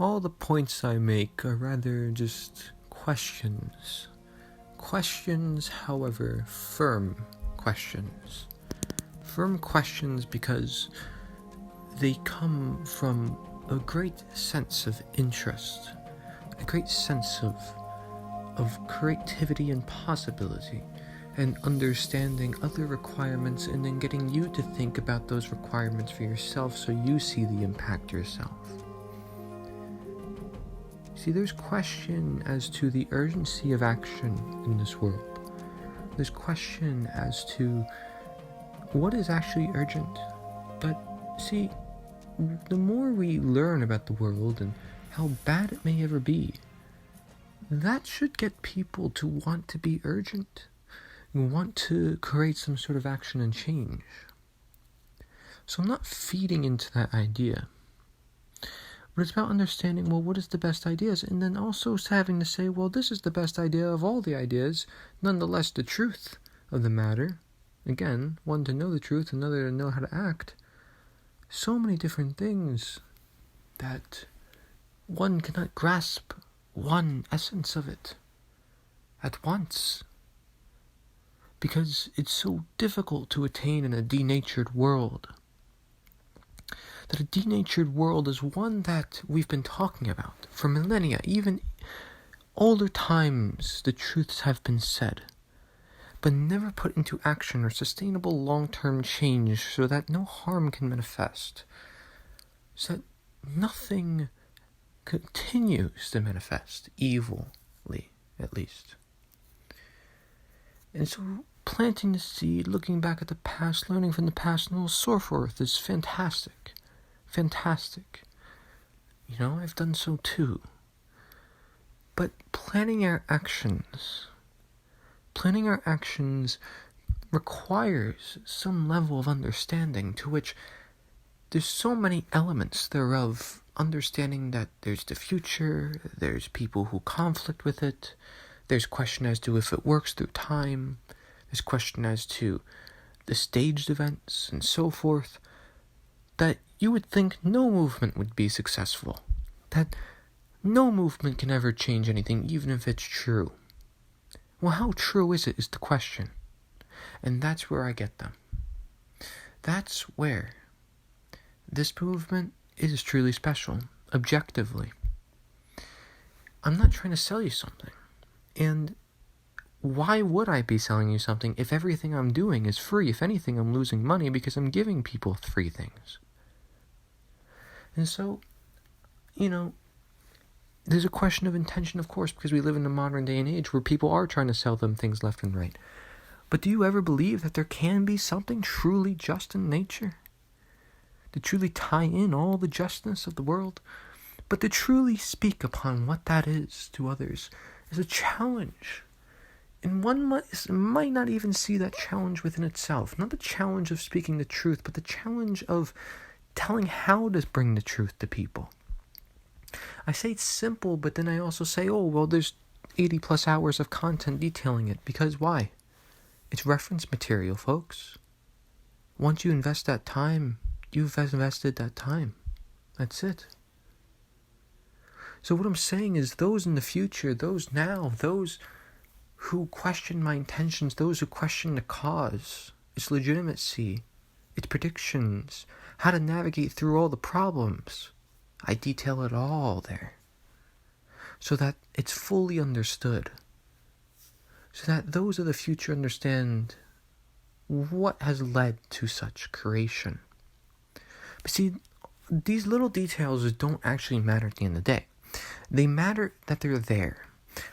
All the points I make are rather just questions. Questions, however, firm questions. Firm questions because they come from a great sense of interest, a great sense of creativity and possibility, and understanding other requirements, and then getting you to think about those requirements for yourself so you see the impact yourself. See, there's question as to the urgency of action in this world. There's question as to what is actually urgent. But see, the more we learn about the world and how bad it may ever be, that should get people to want to be urgent, want to create some sort of action and change. So I'm not feeding into that idea, but it's about understanding, well, what is the best ideas, and then also having to say, well, this is the best idea of all the ideas, nonetheless the truth of the matter. Again, one to know the truth, another to know how to act. So many different things that one cannot grasp one essence of it at once, because it's so difficult to attain in a denatured world. That a denatured world is one that we've been talking about for millennia. Even older times the truths have been said, but never put into action or sustainable long-term change so that no harm can manifest, so that nothing continues to manifest evilly, at least. And so planting the seed, looking back at the past, learning from the past, and so forth is fantastic. Fantastic. I've done so too. But planning our actions requires some level of understanding, to which there's so many elements thereof. Understanding that there's the future, there's people who conflict with it, there's question as to if it works through time, there's question as to the staged events and so forth, that you would think no movement would be successful, that no movement can ever change anything, even if it's true. Well, how true is it is the question, and that's where I get them. That's where this movement is truly special, objectively. I'm not trying to sell you something. And why would I be selling you something if everything I'm doing is free? If anything, I'm losing money because I'm giving people free things. And so, there's a question of intention, of course, because we live in a modern day and age where people are trying to sell them things left and right. But do you ever believe that there can be something truly just in nature? To truly tie in all the justness of the world, but to truly speak upon what that is to others is a challenge. And one might not even see that challenge within itself. Not the challenge of speaking the truth, but the challenge of telling how to bring the truth to people. I say it's simple, but then I also say, there's 80 plus hours of content detailing it. Because why? It's reference material, folks. Once you invest that time, you've invested that time. That's it. So what I'm saying is, those in the future, those now, those who question my intentions, those who question the cause, its legitimacy, its predictions, how to navigate through all the problems, I detail it all there, so that it's fully understood, so that those of the future understand what has led to such creation. But see, these little details don't actually matter at the end of the day. They matter that they're there,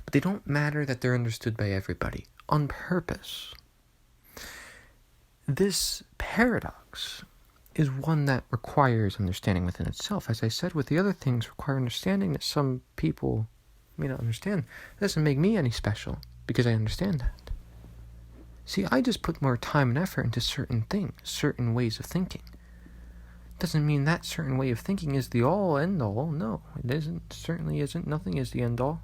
but they don't matter that they're understood by everybody on purpose. This paradox is one that requires understanding within itself. As I said, with the other things require understanding that some people may not understand. It doesn't make me any special because I understand that. See, I just put more time and effort into certain things, certain ways of thinking. Doesn't mean that certain way of thinking is the all end all. No, it isn't. Certainly isn't. Nothing is the end all.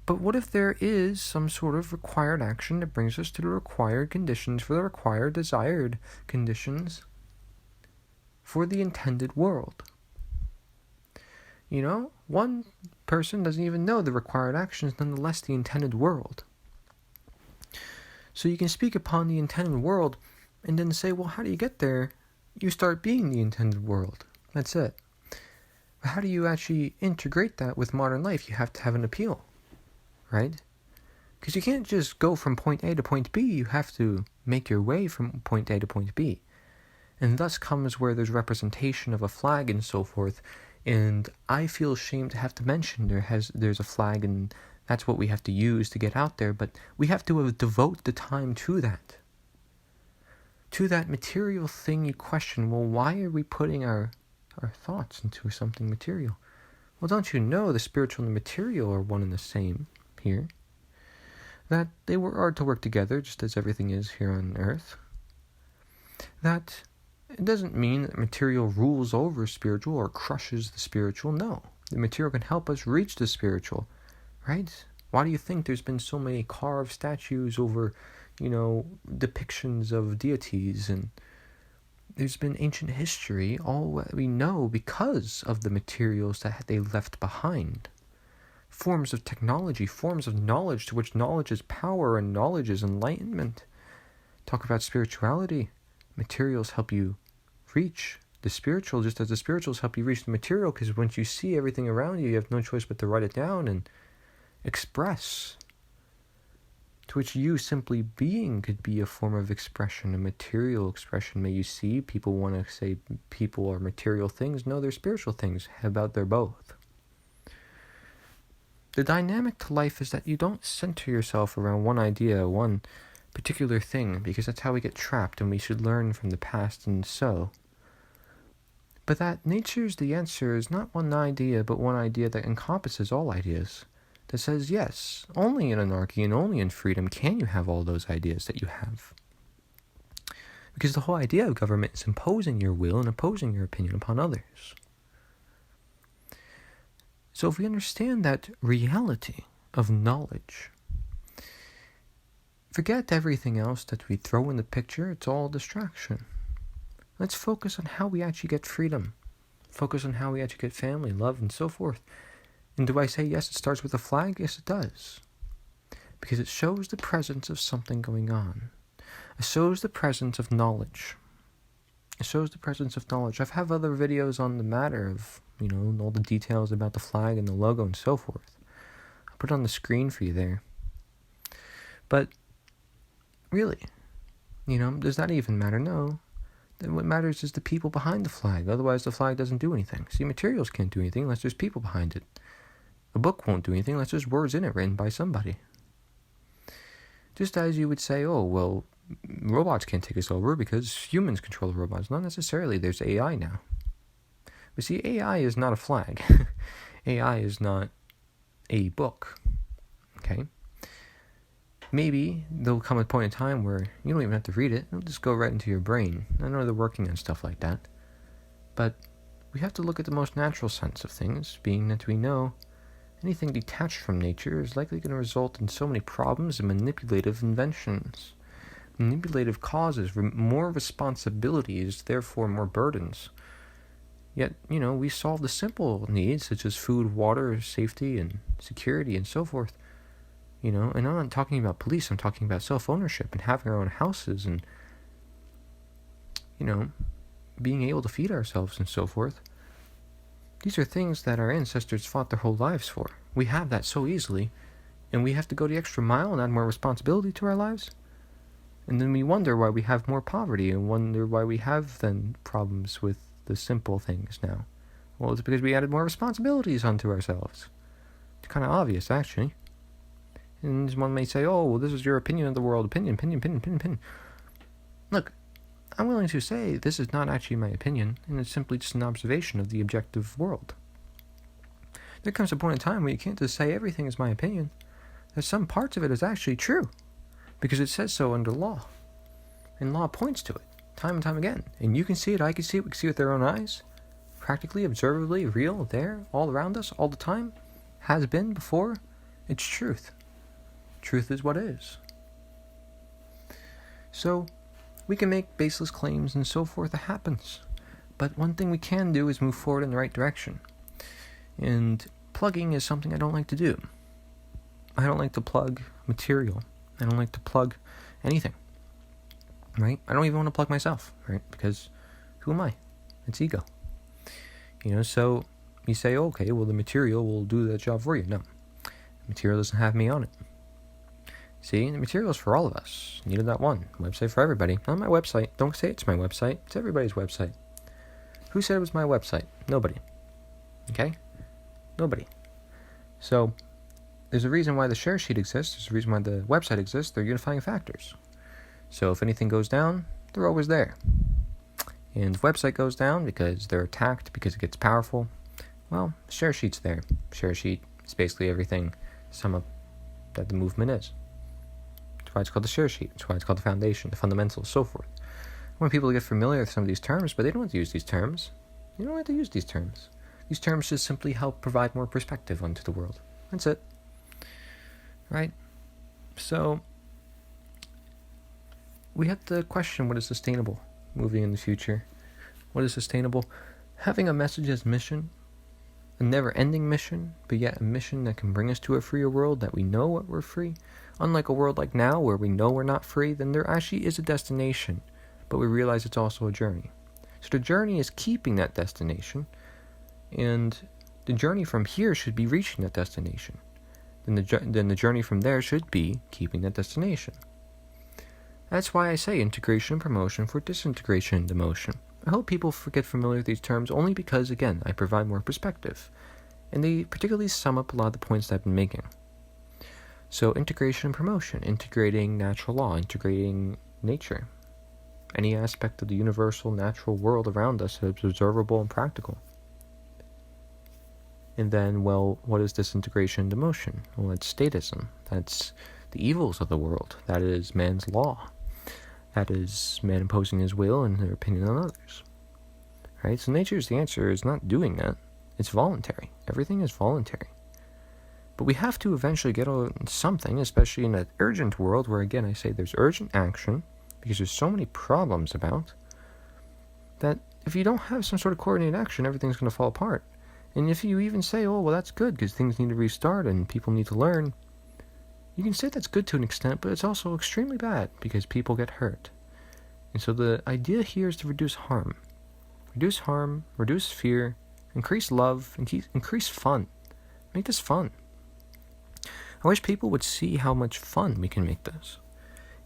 But what if there is some sort of required action that brings us to the required conditions for the required desired conditions for the intended world? One person doesn't even know the required actions, nonetheless the intended world. So you can speak upon the intended world and then say, well, how do you get there? You start being the intended world. That's it. But how do you actually integrate that with modern life? You have to have an appeal, right? Because you can't just go from point A to point B. You have to make your way from point A to point B. And thus comes where there's representation of a flag and so forth. And I feel ashamed to have to mention there's a flag, and that's what we have to use to get out there. But we have to devote the time to that. To that material thing you question, well, why are we putting our thoughts into something material? Well, don't you know the spiritual and the material are one and the same here? That they are to work together just as everything is here on earth. That it doesn't mean that material rules over spiritual or crushes the spiritual. No, the material can help us reach the spiritual, right? Why do you think there's been so many carved statues over, depictions of deities? And there's been ancient history, all that we know because of the materials that they left behind. Forms of technology, forms of knowledge, to which knowledge is power and knowledge is enlightenment. Talk about spirituality. Materials help you reach the spiritual, just as the spirituals help you reach the material, because once you see everything around you, you have no choice but to write it down and express. To which you simply being could be a form of expression, a material expression. May you see, people want to say people are material things. No, they're spiritual things. How about they're both? The dynamic to life is that you don't center yourself around one idea, one particular thing, because that's how we get trapped, and we should learn from the past and so. But that nature's the answer is not one idea, but one idea that encompasses all ideas. That says, yes, only in anarchy and only in freedom can you have all those ideas that you have. Because the whole idea of government is imposing your will and imposing your opinion upon others. So if we understand that reality of knowledge, forget everything else that we throw in the picture. It's all a distraction. Let's focus on how we actually get freedom. Focus on how we actually get family, love, and so forth. And do I say, yes, it starts with a flag? Yes, it does. Because it shows the presence of something going on. It shows the presence of knowledge. It shows the presence of knowledge. I've had other videos on the matter of, all the details about the flag and the logo and so forth. I'll put it on the screen for you there. But really, does that even matter? No. Then what matters is the people behind the flag. Otherwise, the flag doesn't do anything. See, materials can't do anything unless there's people behind it. A book won't do anything unless there's words in it written by somebody. Just as you would say, oh, well, robots can't take us over because humans control the robots. Not necessarily. There's AI now. But see, AI is not a flag. AI is not a book. Okay? Maybe there'll come a point in time where you don't even have to read it. It'll just go right into your brain. I know they're working on stuff like that. But we have to look at the most natural sense of things, being that we know anything detached from nature is likely going to result in so many problems and manipulative inventions. Manipulative causes, more responsibilities, therefore more burdens. Yet, we solve the simple needs such as food, water, safety, and security, and so forth. And I'm not talking about police, I'm talking about self-ownership and having our own houses and, being able to feed ourselves and so forth. These are things that our ancestors fought their whole lives for. We have that so easily, and we have to go the extra mile and add more responsibility to our lives. And then we wonder why we have more poverty and wonder why we have then problems with the simple things now. Well, it's because we added more responsibilities onto ourselves. It's kind of obvious, actually. And one may say, oh, well, this is your opinion of the world. Opinion. Look, I'm willing to say this is not actually my opinion, and it's simply just an observation of the objective world. There comes a point in time where you can't just say everything is my opinion. There's some parts of it is actually true, because it says so under law. And law points to it, time and time again. And you can see it, I can see it, we can see it with our own eyes. Practically, observably, real, there, all around us, all the time. Has been before. It's truth. Truth is what is. So, we can make baseless claims and so forth. It happens. But one thing we can do is move forward in the right direction. And plugging is something I don't like to do. I don't like to plug material. I don't like to plug anything, right? I don't even want to plug myself, right? Because who am I? It's ego. So you say, okay, well, the material will do that job for you. No, the material doesn't have me on it. See, the material is for all of us. Needed that one. Website for everybody. Not my website. Don't say it's my website. It's everybody's website. Who said it was my website? Nobody. Okay? Nobody. So, there's a reason why the share sheet exists. There's a reason why the website exists. They're unifying factors. So if anything goes down, they're always there. And the website goes down because they're attacked, because it gets powerful. Well, the share sheet's there. Share sheet is basically everything sum up that the movement is. That's why it's called the share sheet. That's why it's called the foundation, the fundamentals, so forth. I want people to get familiar with some of these terms, but they don't have to use these terms. You don't have to use these terms. These terms just simply help provide more perspective onto the world. That's it. Right? So, we have to question what is sustainable moving in the future. What is sustainable? Having a message as mission, a never-ending mission, but yet a mission that can bring us to a freer world, that we know what we're free. Unlike a world like now, where we know we're not free, then there actually is a destination, but we realize it's also a journey. So the journey is keeping that destination, and the journey from here should be reaching that destination. Then the journey from there should be keeping that destination. That's why I say integration and promotion for disintegration and demotion. I hope people get familiar with these terms only because, again, I provide more perspective, and they particularly sum up a lot of the points that I've been making. So integration and promotion, integrating natural law, integrating nature, any aspect of the universal natural world around us that is observable and practical. And then, well, what is disintegration and demotion? Well, that's statism. That's the evils of the world. That is man's law. That is man imposing his will and their opinion on others. Right? So nature's the answer is not doing that. It's voluntary. Everything is voluntary. But we have to eventually get on something, especially in that urgent world where, again, I say there's urgent action, because there's so many problems about, that if you don't have some sort of coordinated action, everything's going to fall apart. And if you even say, oh, well, that's good, because things need to restart and people need to learn, you can say that's good to an extent, but it's also extremely bad, because people get hurt. And so the idea here is to reduce harm. Reduce harm, reduce fear, increase love, increase fun. Make this fun. I wish people would see how much fun we can make this.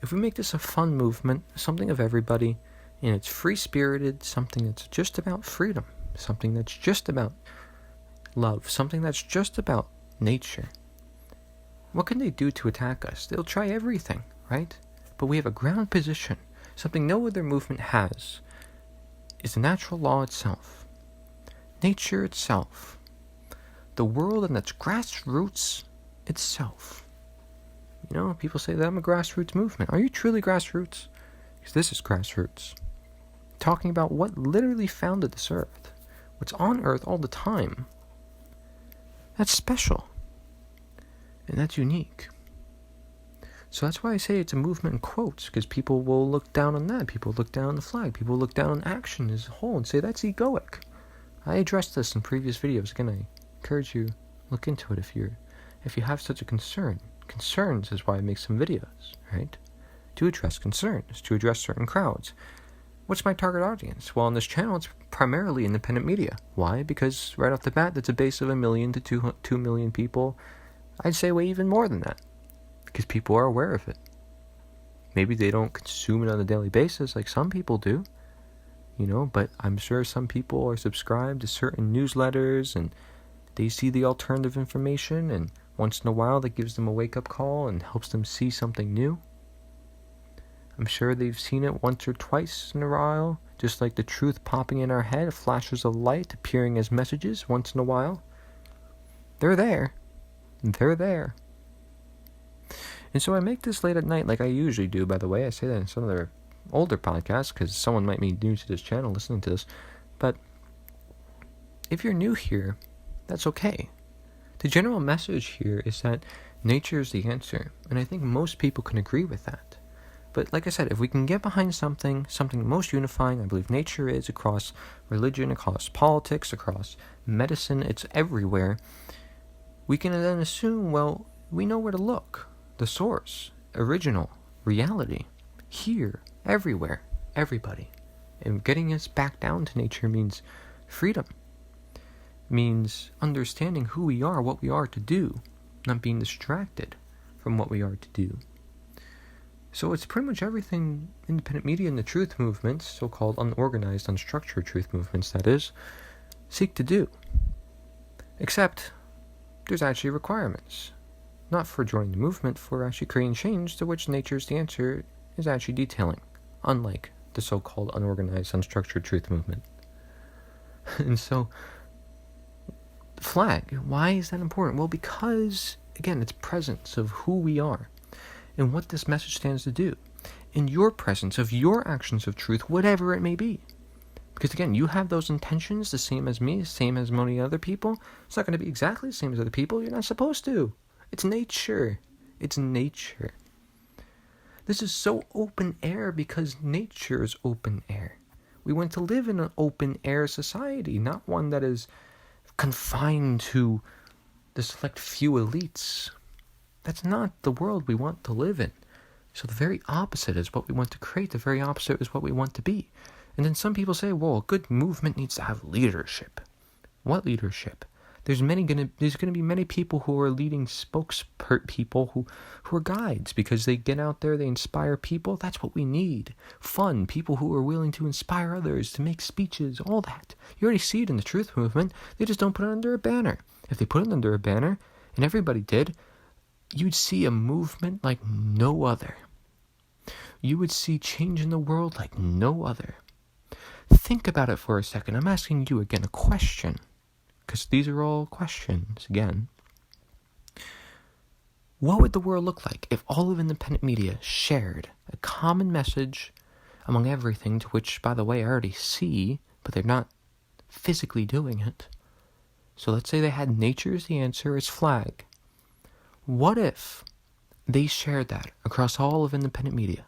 If we make this a fun movement, something of everybody, and it's free-spirited, something that's just about freedom, something that's just about love, something that's just about nature, what can they do to attack us? They'll try everything, right? But we have a ground position, something no other movement has, is the natural law itself, nature itself, the world and its grassroots itself. People say that I'm a grassroots movement. Are you truly grassroots? Because this is grassroots. Talking about what literally founded this earth, what's on earth all the time. That's special. And that's unique. So that's why I say it's a movement in quotes, because people will look down on that. People look down on the flag. People look down on action as a whole and say that's egoic. I addressed this in previous videos. Again, I encourage you to look into it if you have such a concern. Concerns is why I make some videos, right? To address concerns, to address certain crowds. What's my target audience? Well, on this channel, it's primarily independent media. Why? Because right off the bat, that's a base of 1 million to 2 million people. I'd say way even more than that, because people are aware of it. Maybe they don't consume it on a daily basis like some people do, but I'm sure some people are subscribed to certain newsletters and they see the alternative information, and once in a while that gives them a wake-up call and helps them see something new. I'm sure they've seen it once or twice in a while, just like the truth popping in our head, flashes of light appearing as messages once in a while. They're there. They're there. And so I make this late at night like I usually do, by the way. I say that in some of their older podcasts because someone might be new to this channel listening to this. But if you're new here, that's okay. The general message here is that nature is the answer. And I think most people can agree with that. But like I said, if we can get behind something most unifying, I believe nature is, across religion, across politics, across medicine, it's everywhere, we can then assume, well, we know where to look. The source, original, reality, here, everywhere, everybody. And getting us back down to nature means freedom, means understanding who we are, what we are to do, not being distracted from what we are to do. So it's pretty much everything independent media and the truth movements, so-called unorganized, unstructured truth movements, that is, seek to do. Except there's actually requirements. Not for joining the movement, for actually creating change, to which nature's the answer is actually detailing, unlike the so-called unorganized, unstructured truth movement. And so, the flag, why is that important? Well, because, again, it's presence of who we are and what this message stands to do. In your presence of your actions of truth, whatever it may be. Because again, you have those intentions, the same as me, the same as many other people. It's not going to be exactly the same as other people. You're not supposed to. It's nature. It's nature. This is so open air because nature is open air. We want to live in an open air society, not one that is confined to the select few elites. That's not the world we want to live in. So the very opposite is what we want to create. The very opposite is what we want to be. And then some people say, well, a good movement needs to have leadership. What leadership? There's going to be many people who are leading spokespeople who are guides, because they get out there, they inspire people. That's what we need. Fun, people who are willing to inspire others, to make speeches, all that. You already see it in the truth movement. They just don't put it under a banner. If they put it under a banner, and everybody did, you'd see a movement like no other. You would see change in the world like no other. Think about it for a second. I'm asking you again a question, because these are all questions again. What would the world look like if all of independent media shared a common message among everything, to which, by the way, I already see, but they're not physically doing it? So let's say they had nature's the answer as flag. What if they shared that across all of independent media?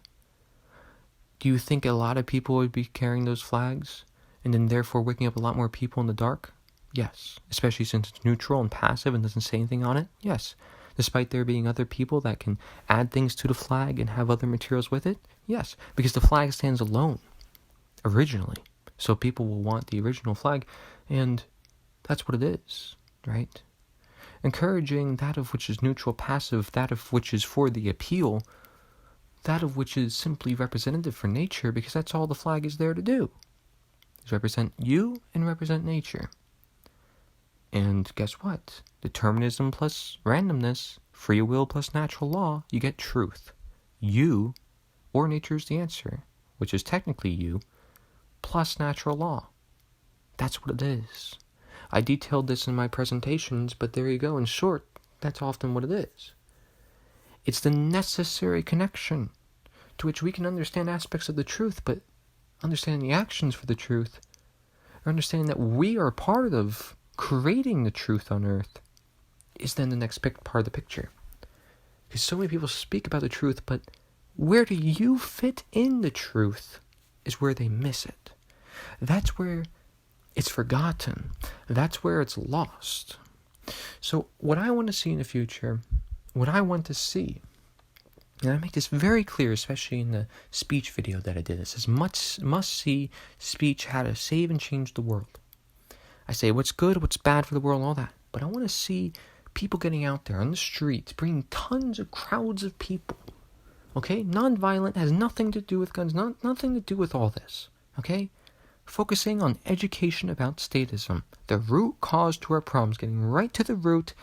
Do you think a lot of people would be carrying those flags, and then therefore waking up a lot more people in the dark? Yes. Especially since it's neutral and passive and doesn't say anything on it? Yes. Despite there being other people that can add things to the flag and have other materials with it? Yes. Because the flag stands alone, originally. So people will want the original flag, and that's what it is, right? Encouraging that of which is neutral, passive, that of which is for the appeal, that of which is simply representative for nature, because that's all the flag is there to do, is represent you and represent nature. And guess what? Determinism plus randomness, free will plus natural law, you get truth. You, or nature's the answer, which is technically you, plus natural law. That's what it is. I detailed this in my presentations, but there you go. In short, that's often what it is. It's the necessary connection to which we can understand aspects of the truth, but understanding the actions for the truth, or understanding that we are part of creating the truth on earth, is then the next part of the picture. Because so many people speak about the truth, but where do you fit in the truth is where they miss it. That's where it's forgotten. That's where it's lost. So what I want to see in the future, what I want to see, and I make this very clear, especially in the speech video that I did. It says, must-see speech, how to save and change the world. I say what's good, what's bad for the world, all that. But I want to see people getting out there on the streets, bringing tons of crowds of people. Okay? Nonviolent has nothing to do with guns, nothing to do with all this. Okay? Focusing on education about statism. The root cause to our problems, getting right to the root.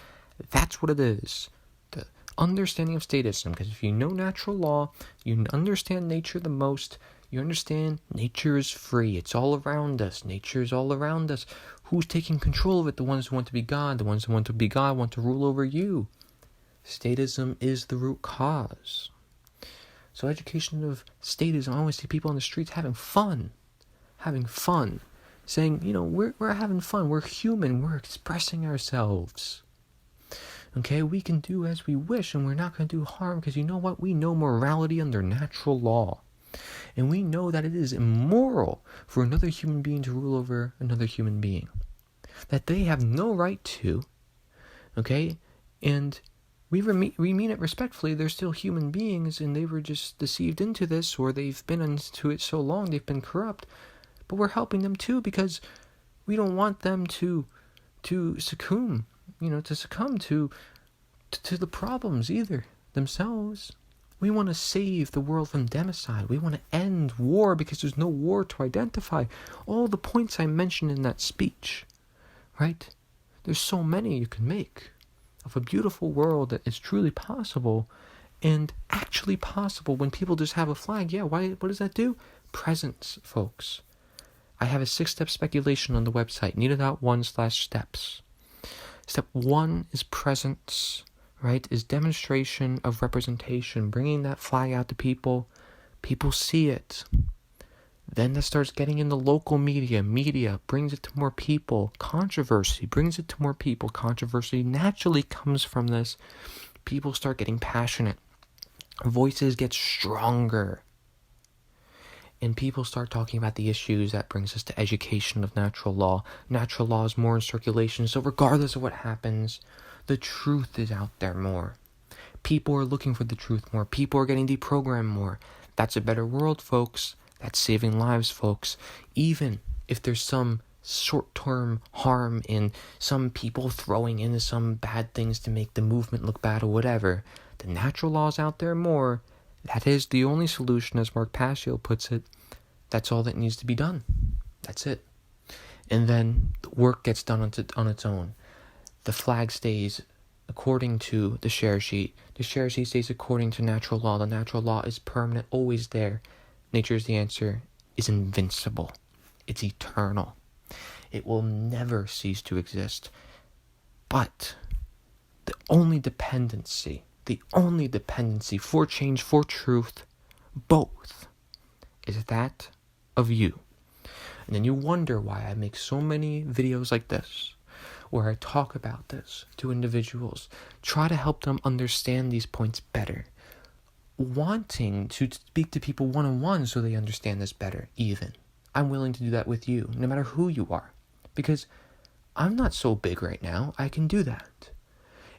That's what it is. The understanding of statism. Because if you know natural law, you understand nature the most, you understand nature is free. It's all around us. Nature is all around us. Who's taking control of it? The ones who want to be God. The ones who want to be God want to rule over you. Statism is the root cause. So education of statism, I always see people on the streets having fun. Saying, we're having fun. We're human. We're expressing ourselves. Okay, we can do as we wish, and we're not going to do harm, because you know what? We know morality under natural law. And we know that it is immoral for another human being to rule over another human being. That they have no right to, okay? And we mean it respectfully. They're still human beings, and they were just deceived into this, or they've been into it so long, they've been corrupt. But we're helping them too, because we don't want them to succumb to the problems either themselves. We want to save the world from democide. We want to end war, because there's no war to identify. All the points I mentioned in that speech, right? There's so many you can make of a beautiful world that is truly possible, and actually possible when people just have a flag. Yeah, what does that do? Presence, folks. I have a 6-step speculation on the website, nita.1/steps. Step 1 is presence, right? Is demonstration of representation, bringing that flag out to people. People see it. Then that starts getting in the local media. Media brings it to more people. Controversy brings it to more people. Controversy naturally comes from this. People start getting passionate. Voices get stronger. And people start talking about the issues. That brings us to education of natural law. Natural law is more in circulation, so regardless of what happens, the truth is out there more. People are looking for the truth more. People are getting deprogrammed more. That's a better world, folks. That's saving lives, folks. Even if there's some short-term harm in some people throwing in some bad things to make the movement look bad or whatever, the natural law is out there more. That is the only solution, as Mark Passio puts it. That's all that needs to be done. That's it. And then the work gets done on its own. The flag stays according to the share sheet. The share sheet stays according to natural law. The natural law is permanent, always there. Nature is the answer, is invincible. It's eternal. It will never cease to exist. But the only dependency for change, for truth, both, is that of you. And then you wonder why I make so many videos like this, where I talk about this to individuals, try to help them understand these points better, wanting to speak to people one-on-one so they understand this better even. I'm willing to do that with you, no matter who you are, because I'm not so big right now. I can do that.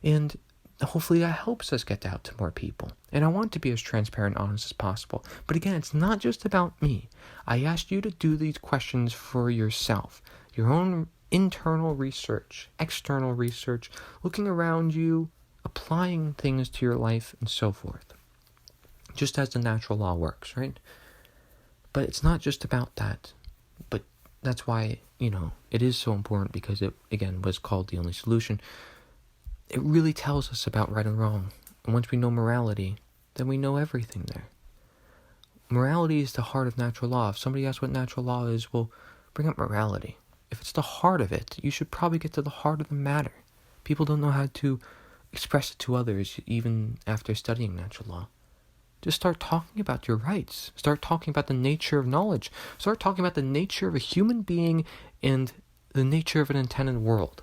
And hopefully that helps us get out to more people. And I want to be as transparent and honest as possible. But again, it's not just about me. I asked you to do these questions for yourself. Your own internal research, external research, looking around you, applying things to your life, and so forth. Just as the natural law works, right? But it's not just about that. But that's why, it is so important, because it, again, was called the only solution. It really tells us about right and wrong. And once we know morality, then we know everything there. Morality is the heart of natural law. If somebody asks what natural law is, well, bring up morality. If it's the heart of it, you should probably get to the heart of the matter. People don't know how to express it to others, even after studying natural law. Just start talking about your rights. Start talking about the nature of knowledge. Start talking about the nature of a human being and the nature of an intended world.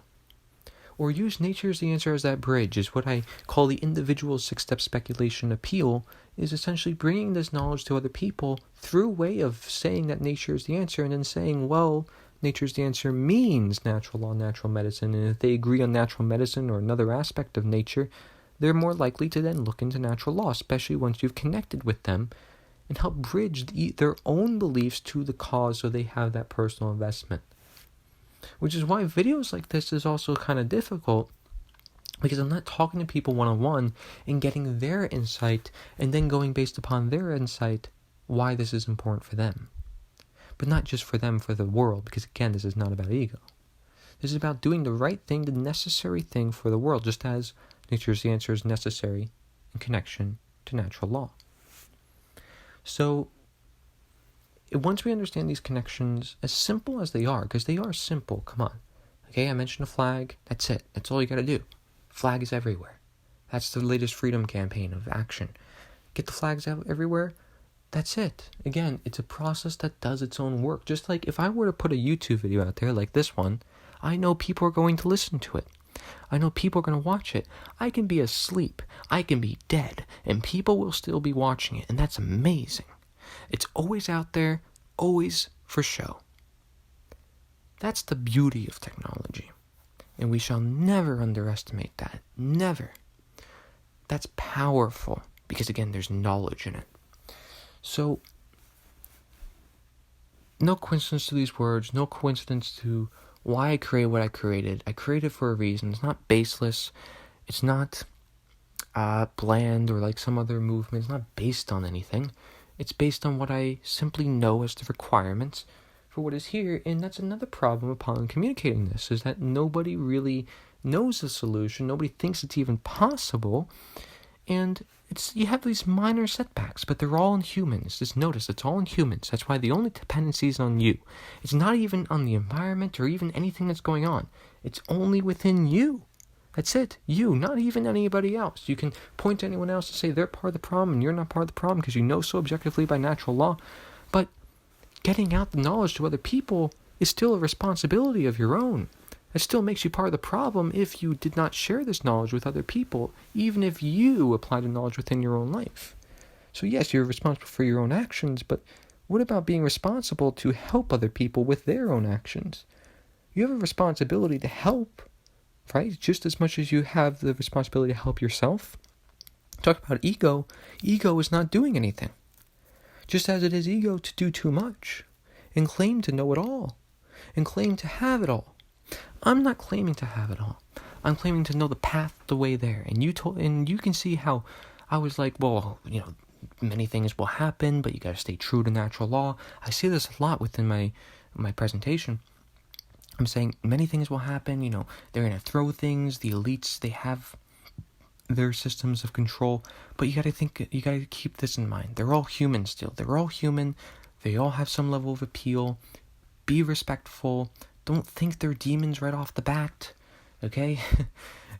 Or use nature as the answer as that bridge, is what I call the individual 6-step speculation appeal, is essentially bringing this knowledge to other people through way of saying that nature is the answer, and then saying, well, nature is the answer means natural law, natural medicine, and if they agree on natural medicine or another aspect of nature, they're more likely to then look into natural law, especially once you've connected with them and help bridge their own beliefs to the cause so they have that personal investment. Which is why videos like this is also kind of difficult, because I'm not talking to people one-on-one and getting their insight and then going based upon their insight why this is important for them. But not just for them, for the world, because again, this is not about ego. This is about doing the right thing, the necessary thing for the world, just as nature's the answer is necessary in connection to natural law. So, once we understand these connections, as simple as they are, because they are simple, come on. Okay, I mentioned a flag, that's it. That's all you gotta do. Flag is everywhere. That's the latest freedom campaign of action. Get the flags out everywhere, that's it. Again, it's a process that does its own work. Just like if I were to put a YouTube video out there like this one, I know people are going to listen to it. I know people are going to watch it. I can be asleep. I can be dead. And people will still be watching it. And that's amazing. It's always out there, always for show. That's the beauty of technology. And we shall never underestimate that. Never. That's powerful. Because again, there's knowledge in it. So, no coincidence to these words. No coincidence to why I created what I created. I created for a reason. It's not baseless. It's not bland or like some other movement. It's not based on anything. It's based on what I simply know as the requirements for what is here. And that's another problem upon communicating this, is that nobody really knows the solution. Nobody thinks it's even possible. And you have these minor setbacks, but they're all in humans. Just notice, it's all in humans. That's why the only dependency is on you. It's not even on the environment or even anything that's going on. It's only within you. That's it. You, not even anybody else. You can point to anyone else and say they're part of the problem and you're not part of the problem because you know so objectively by natural law. But getting out the knowledge to other people is still a responsibility of your own. It still makes you part of the problem if you did not share this knowledge with other people, even if you apply the knowledge within your own life. So yes, you're responsible for your own actions, but what about being responsible to help other people with their own actions? You have a responsibility to help, right? Just as much as you have the responsibility to help yourself. Talk about ego. Ego is not doing anything. Just as it is ego to do too much and claim to know it all and claim to have it all. I'm not claiming to have it all. I'm claiming to know the path, the way there. And you can see how I was like, well, many things will happen, but you got to stay true to natural law. I see this a lot within my presentation. I'm saying many things will happen. They're going to throw things. The elites, they have their systems of control. But you got to keep this in mind. They're all human still. They're all human. They all have some level of appeal. Be respectful. Don't think they're demons right off the bat, okay?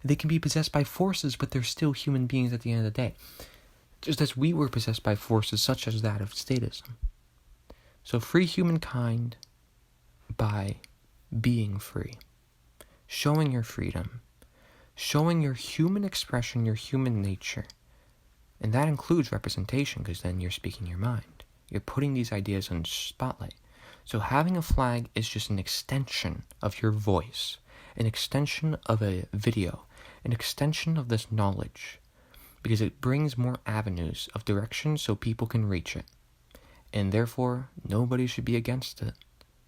They can be possessed by forces, but they're still human beings at the end of the day. Just as we were possessed by forces such as that of statism. So free humankind by being free. Showing your freedom. Showing your human expression, your human nature. And that includes representation, because then you're speaking your mind. You're putting these ideas on spotlight. So having a flag is just an extension of your voice, an extension of a video, an extension of this knowledge, because it brings more avenues of direction so people can reach it. And therefore, nobody should be against it,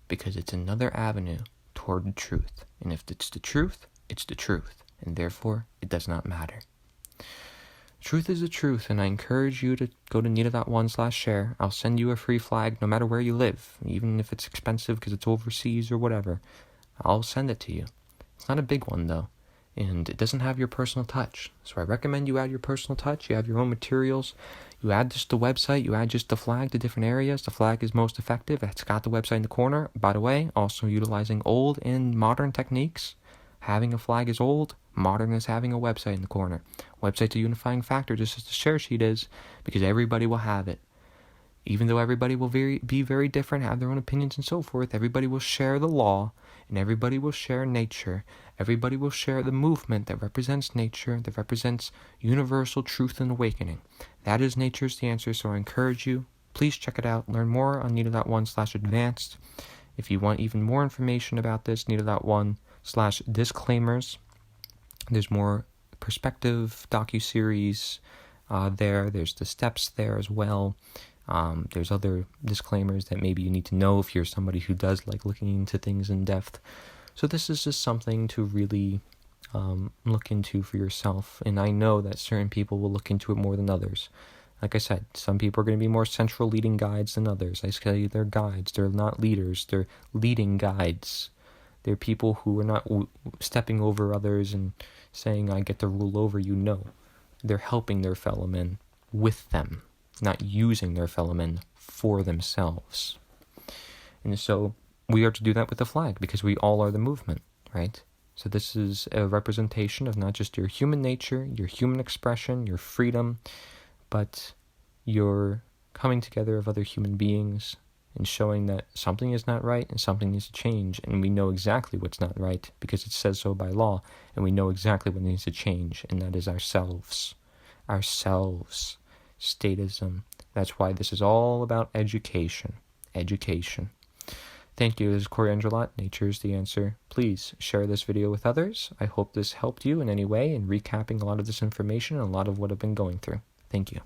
because it's another avenue toward the truth. And if it's the truth, it's the truth, and therefore, it does not matter. Truth is the truth, and I encourage you to go to nita.one/share. I'll send you a free flag no matter where you live, even if it's expensive because it's overseas or whatever. I'll send it to you. It's not a big one, though, and it doesn't have your personal touch. So I recommend you add your personal touch. You have your own materials. You add just the website. You add just the flag to different areas. The flag is most effective. It's got the website in the corner. By the way, also utilizing old and modern techniques. Having a flag is old. Modern is having a website in the corner. Website's a unifying factor, just as the share sheet is, because everybody will have it. Even though everybody will be very different, have their own opinions and so forth, everybody will share the law, and everybody will share nature. Everybody will share the movement that represents nature, that represents universal truth and awakening. That is Nature's the Answer, so I encourage you, please check it out. Learn more on nita.one/advanced. If you want even more information about this, nita.one/disclaimers. There's more perspective docuseries there. There's the steps there as well. There's other disclaimers that maybe you need to know if you're somebody who does like looking into things in depth. So this is just something to really look into for yourself. And I know that certain people will look into it more than others. Like I said, some people are going to be more central leading guides than others. I say they're guides. They're not leaders. They're leading guides. They're people who are not stepping over others and saying, I get to rule over you. No. They're helping their fellow men with them, not using their fellow men for themselves. And so we are to do that with the flag, because we all are the movement, right? So this is a representation of not just your human nature, your human expression, your freedom, but your coming together of other human beings in showing that something is not right and something needs to change, and we know exactly what's not right because it says so by law, and we know exactly what needs to change, and that is ourselves. Ourselves. Statism. That's why this is all about education. Education. Thank you. This is Cory Endrulat. Nature is the answer. Please share this video with others. I hope this helped you in any way in recapping a lot of this information and a lot of what I've been going through. Thank you.